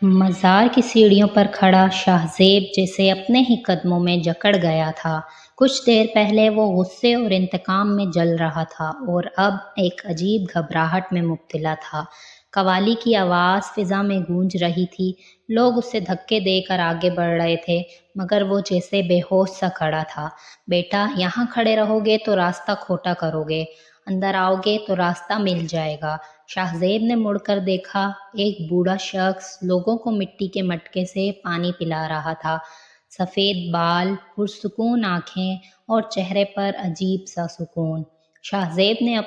مزار کی سیڑھیوں پر کھڑا شاہزیب جیسے اپنے ہی قدموں میں جکڑ گیا تھا۔ کچھ دیر پہلے وہ غصے اور انتقام میں جل رہا تھا اور اب ایک عجیب گھبراہٹ میں مبتلا تھا۔ قوالی کی آواز فضا میں گونج رہی تھی، لوگ اسے دھکے دے کر آگے بڑھ رہے تھے، مگر وہ جیسے بے ہوش سا کھڑا تھا۔ بیٹا، یہاں کھڑے رہو گے تو راستہ کھوٹا کرو گے، اندر آؤ گے تو راستہ مل جائے گا۔ شاہزیب نے مڑ کر دیکھا، ایک بوڑھا شخص لوگوں کو مٹی کے مٹکے سے پانی پلا رہا تھا۔ سفید بال، پرسکون آنکھیں اور چہرے پر عجیب سا سکون۔ شاہزیب نے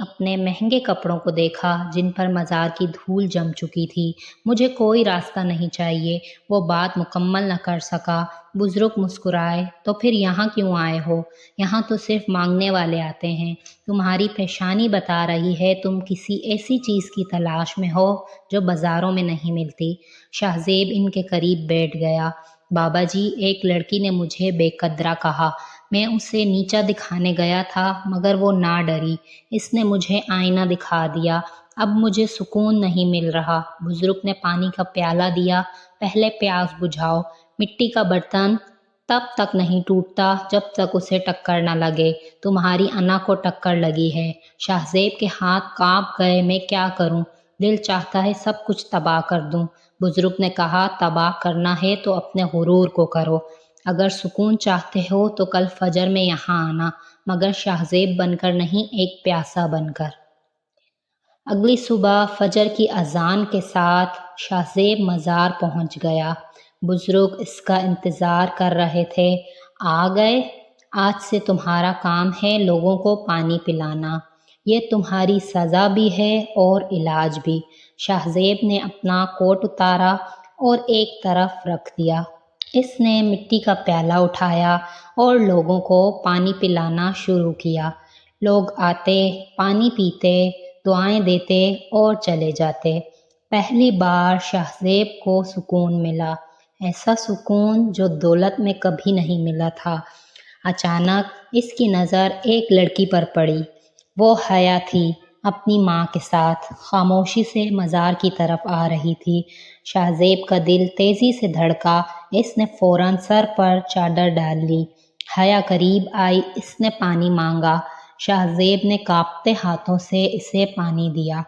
اپنے مہنگے کپڑوں کو دیکھا جن پر مزار کی دھول جم چکی تھی۔ مجھے کوئی راستہ نہیں چاہیے، وہ بات مکمل نہ کر سکا۔ بزرگ مسکرائے، تو پھر یہاں کیوں آئے ہو؟ یہاں تو صرف مانگنے والے آتے ہیں۔ تمہاری پیشانی بتا رہی ہے تم کسی ایسی چیز کی تلاش میں ہو جو بازاروں میں نہیں ملتی۔ شاہزیب ان کے قریب بیٹھ گیا۔ بابا جی، ایک لڑکی نے مجھے بے قدرہ کہا۔ میں اسے نیچا دکھانے گیا تھا مگر وہ نہ ڈری۔ اس نے مجھے آئینہ دکھا دیا۔ اب مجھے سکون نہیں مل رہا۔ بزرگ نے پانی کا پیالہ دیا۔ پہلے پیاس بجھاؤ۔ مٹی کا برتن تب تک نہیں ٹوٹتا جب تک اسے ٹکر نہ لگے۔ تمہاری انا کو ٹکر لگی ہے۔ شاہزیب کے ہاتھ کانپ گئے۔ میں کیا کروں؟ دل چاہتا ہے سب کچھ تباہ کر دوں۔ بزرگ نے کہا، تباہ کرنا ہے تو اپنے غرور کو کرو۔ اگر سکون چاہتے ہو تو کل فجر میں یہاں آنا، مگر شاہزیب بن کر نہیں، ایک پیاسا بن کر۔ اگلی صبح فجر کی اذان کے ساتھ شاہزیب مزار پہنچ گیا۔ بزرگ اس کا انتظار کر رہے تھے۔ آ گئے؟ آج سے تمہارا کام ہے لوگوں کو پانی پلانا۔ یہ تمہاری سزا بھی ہے اور علاج بھی۔ شاہزیب نے اپنا کوٹ اتارا اور ایک طرف رکھ دیا۔ اس نے مٹی کا پیالہ اٹھایا اور لوگوں کو پانی پلانا شروع کیا۔ لوگ آتے، پانی پیتے، دعائیں دیتے اور چلے جاتے۔ پہلی بار شاہزیب کو سکون ملا، ایسا سکون جو دولت میں کبھی نہیں ملا تھا۔ اچانک اس کی نظر ایک لڑکی پر پڑی۔ وہ حیا تھی، اپنی ماں کے ساتھ، خاموشی سے مزار کی طرف آ رہی تھی۔ شاہزیب کا دل تیزی سے دھڑکا۔ اس نے فوراً سر پر چادر ڈال لی۔ حیا قریب آئی، اس نے پانی مانگا۔ شاہزیب نے کانپتے ہاتھوں سے اسے پانی دیا۔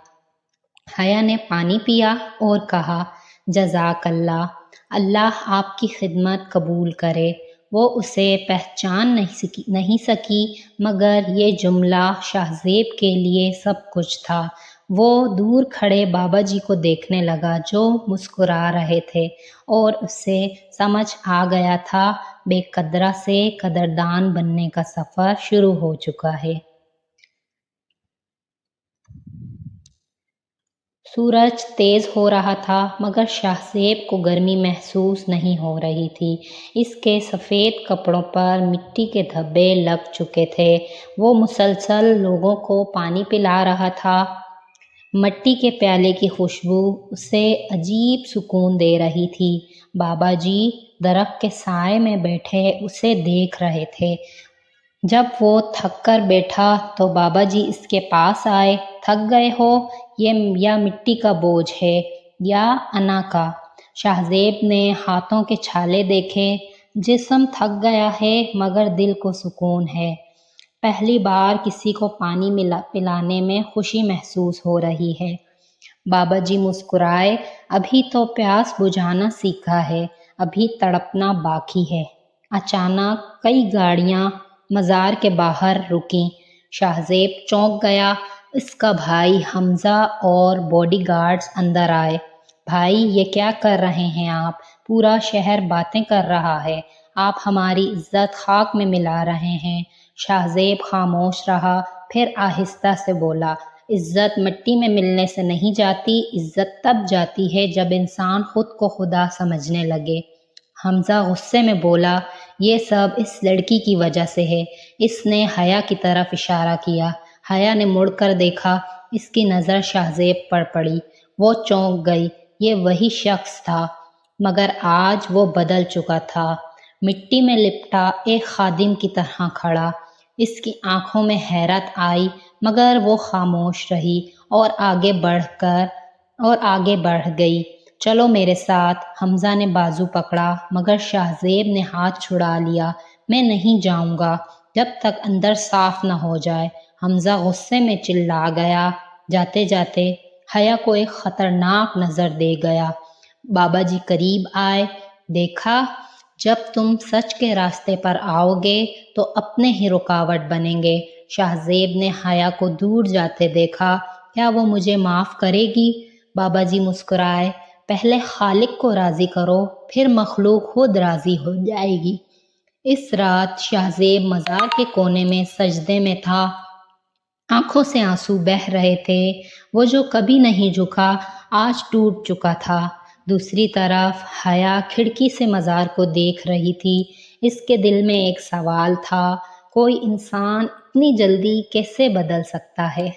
حیا نے پانی پیا اور کہا، جزاک اللہ، اللہ آپ کی خدمت قبول کرے۔ وہ اسے پہچان نہیں سکی، مگر یہ جملہ شاہزیب کے لیے سب کچھ تھا۔ وہ دور کھڑے بابا جی کو دیکھنے لگا جو مسکرا رہے تھے اور اسے سمجھ آ گیا تھا بے قدرہ سے قدردان بننے کا سفر شروع ہو چکا ہے۔ سورج تیز ہو رہا تھا مگر شاہزیب کو گرمی محسوس نہیں ہو رہی تھی۔ اس کے سفید کپڑوں پر مٹی کے دھبے لگ چکے تھے۔ وہ مسلسل لوگوں کو پانی پلا رہا تھا۔ مٹی کے پیالے کی خوشبو اسے عجیب سکون دے رہی تھی۔ بابا جی درخت کے سائے میں بیٹھے اسے دیکھ رہے تھے۔ جب وہ تھک کر بیٹھا تو بابا جی اس کے پاس آئے۔ تھک گئے ہو؟ یہ یا مٹی کا بوجھ ہے یا انا کا؟ شاہزیب نے ہاتھوں کے چھالے دیکھے۔ جسم تھک گیا ہے مگر دل کو سکون ہے۔ پہلی بار کسی کو پانی پلانے میں خوشی محسوس ہو رہی ہے۔ بابا جی مسکرائے، ابھی تو پیاس بجھانا سیکھا ہے، ابھی تڑپنا باقی ہے۔ اچانک کئی گاڑیاں مزار کے باہر رکیں۔ شاہزیب چونک گیا۔ اس کا بھائی حمزہ اور باڈی گارڈز اندر آئے۔ بھائی، یہ کیا کر رہے ہیں آپ؟ پورا شہر باتیں کر رہا ہے، آپ ہماری عزت خاک میں ملا رہے ہیں۔ شاہزیب خاموش رہا، پھر آہستہ سے بولا، عزت مٹی میں ملنے سے نہیں جاتی، عزت تب جاتی ہے جب انسان خود کو خدا سمجھنے لگے۔ حمزہ غصے میں بولا، یہ سب اس لڑکی کی وجہ سے ہے۔ اس نے حیا کی طرف اشارہ کیا۔ حیا نے مڑ کر دیکھا، اس کی نظر شاہزیب پر پڑی۔ وہ چونک گئی۔ یہ وہی شخص تھا مگر آج وہ بدل چکا تھا۔ مٹی میں لپٹا ایک خادم کی طرح کھڑا۔ اس کی آنکھوں میں حیرت آئی مگر وہ خاموش رہی اور آگے بڑھ گئی۔ چلو میرے ساتھ۔ حمزہ نے بازو پکڑا مگر شاہ زیب نے ہاتھ چھڑا لیا۔ میں نہیں جاؤں گا جب تک اندر صاف نہ ہو جائے۔ حمزہ غصے میں چلا گیا۔ جاتے جاتے حیا کو ایک خطرناک نظر دے گیا۔ بابا جی قریب آئے۔ دیکھا، جب تم سچ کے راستے پر آؤ گے تو اپنے ہی رکاوٹ بنیں گے۔ شاہ زیب نے حیا کو دور جاتے دیکھا۔ کیا وہ مجھے معاف کرے گی؟ بابا جی مسکرائے۔ پہلے خالق کو راضی کرو، پھر مخلوق خود راضی ہو جائے گی۔ اس رات شاہ زیب مزار کے کونے میں سجدے میں تھا۔ آنکھوں سے آنسو بہہ رہے تھے۔ وہ جو کبھی نہیں جھکا آج ٹوٹ چکا تھا۔ دوسری طرف حیا کھڑکی سے مزار کو دیکھ رہی تھی۔ اس کے دل میں ایک سوال تھا، کوئی انسان اتنی جلدی کیسے بدل سکتا ہے؟